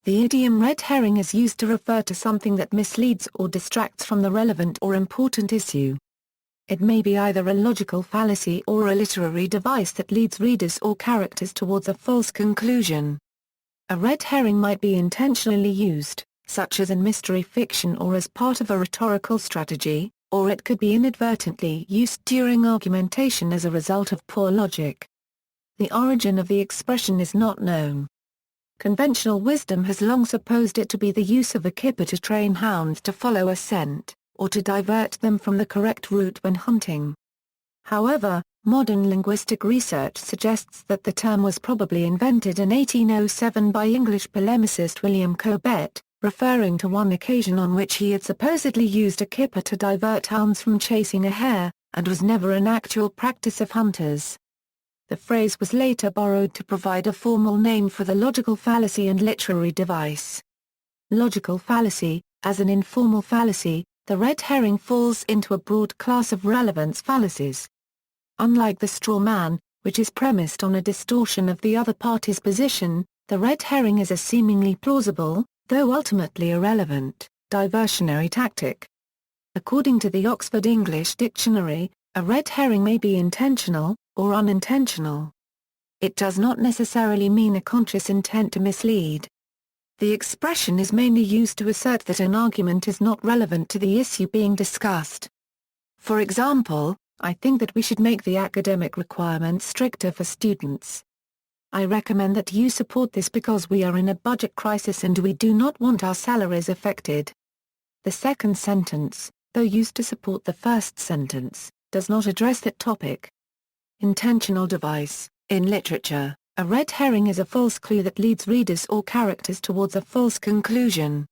The idiom red herring is used to refer to something that misleads or distracts from the relevant or important issue. It may be either a logical fallacy or a literary device that leads readers or characters towards a false conclusion. A red herring might be intentionally used, such as in mystery fiction or as part of a rhetorical strategy, or it could be inadvertently used during argumentation as a result of poor logic. The origin of the expression is not known. Conventional wisdom has long supposed it to be the use of a kipper to train hounds to follow a scent, or to divert them from the correct route when hunting. However, modern linguistic research suggests that the term was probably invented in 1807 by English polemicist William Cobbett, referring to one occasion on which he had supposedly used a kipper to divert hounds from chasing a hare, and was never an actual practice of hunters. The phrase was later borrowed to provide a formal name for the logical fallacy and literary device. Logical fallacy: as an informal fallacy, the red herring falls into a broad class of relevance fallacies. Unlike the straw man, which is premised on a distortion of the other party's position, the red herring is a seemingly plausible, though ultimately irrelevant, diversionary tactic. According to the Oxford English Dictionary, a red herring may be intentional, or unintentional. It does not necessarily mean a conscious intent to mislead. The expression is mainly used to assert that an argument is not relevant to the issue being discussed. For example, I think that we should make the academic requirements stricter for students. I recommend that you support this because we are in a budget crisis and we do not want our salaries affected. The second sentence, though used to support the first sentence, does not address that topic. Intentional device: in literature, a red herring is a false clue that leads readers or characters towards a false conclusion.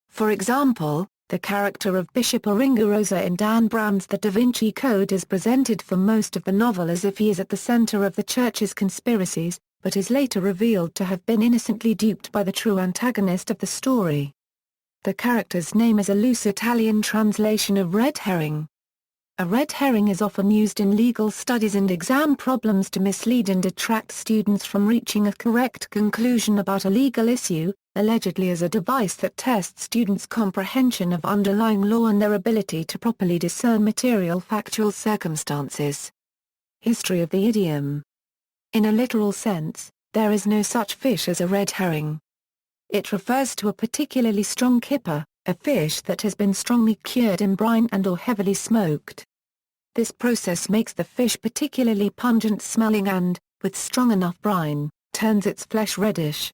For example, the character of Bishop Aringarosa in Dan Brown's The Da Vinci Code is presented for most of the novel as if he is at the center of the church's conspiracies, but is later revealed to have been innocently duped by the true antagonist of the story. The character's name is a loose Italian translation of red herring. A red herring is often used in legal studies and exam problems to mislead and detract students from reaching a correct conclusion about a legal issue, allegedly as a device that tests students' comprehension of underlying law and their ability to properly discern material factual circumstances. History of the idiom. In a literal sense, there is no such fish as a red herring. It refers to a particularly strong kipper, a fish that has been strongly cured in brine and/or heavily smoked. This process makes the fish particularly pungent-smelling and, with strong enough brine, turns its flesh reddish.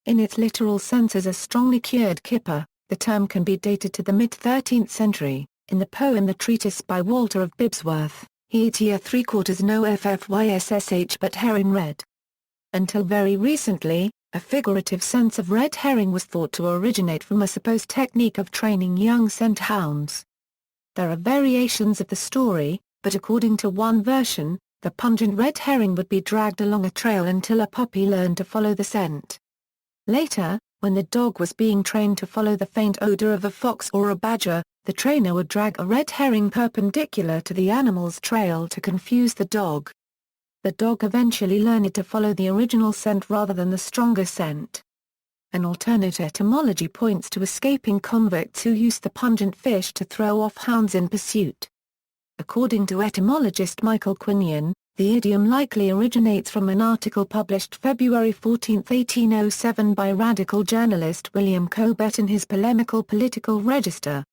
In its literal sense as a strongly cured kipper, the term can be dated to the mid-13th century. In the poem The Treatise by Walter of Bibbsworth, he eat here 3/4 no ffyssh but herring red. Until very recently, a figurative sense of red herring was thought to originate from a supposed technique of training young scent hounds. There are variations of the story, but according to one version, the pungent red herring would be dragged along a trail until a puppy learned to follow the scent. Later, when the dog was being trained to follow the faint odor of a fox or a badger, the trainer would drag a red herring perpendicular to the animal's trail to confuse the dog. The dog eventually learned to follow the original scent rather than the stronger scent. An alternate etymology points to escaping convicts who used the pungent fish to throw off hounds in pursuit. According to etymologist Michael Quinion, the idiom likely originates from an article published February 14, 1807 by radical journalist William Cobbett in his polemical Political Register.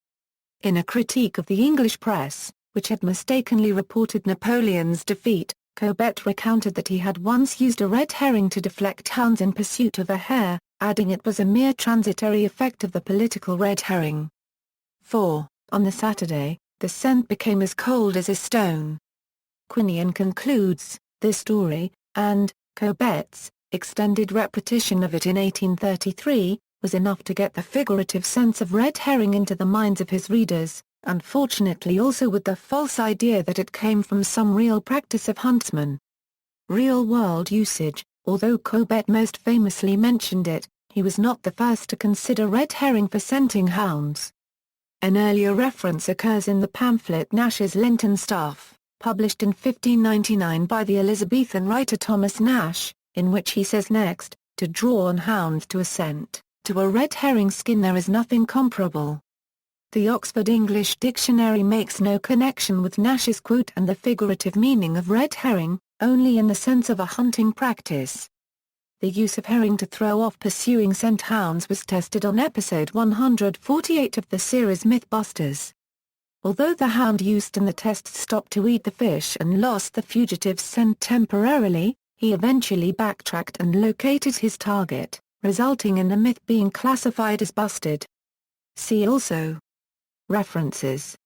In a critique of the English press, which had mistakenly reported Napoleon's defeat, Cobbett recounted that he had once used a red herring to deflect hounds in pursuit of a hare, adding it was a mere transitory effect of the political red herring. 4. On the Saturday, the scent became as cold as a stone. Quinion concludes, this story, and, Cobbett's, extended repetition of it in 1833, was enough to get the figurative sense of red herring into the minds of his readers, unfortunately also with the false idea that it came from some real practice of huntsmen. Real-world usage. Although Cobbett most famously mentioned it, he was not the first to consider red herring for scenting hounds. An earlier reference occurs in the pamphlet Nash's Lenten Stuff, published in 1599 by the Elizabethan writer Thomas Nash, in which he says next, to draw on hounds to a scent, To a red herring skin there is nothing comparable. The Oxford English Dictionary makes no connection with Nash's quote and the figurative meaning of red herring, only in the sense of a hunting practice. The use of herring to throw off pursuing scent hounds was tested on episode 148 of the series Mythbusters. Although the hound used in the test stopped to eat the fish and lost the fugitive's scent temporarily, he eventually backtracked and located his target, resulting in the myth being classified as busted. See also. References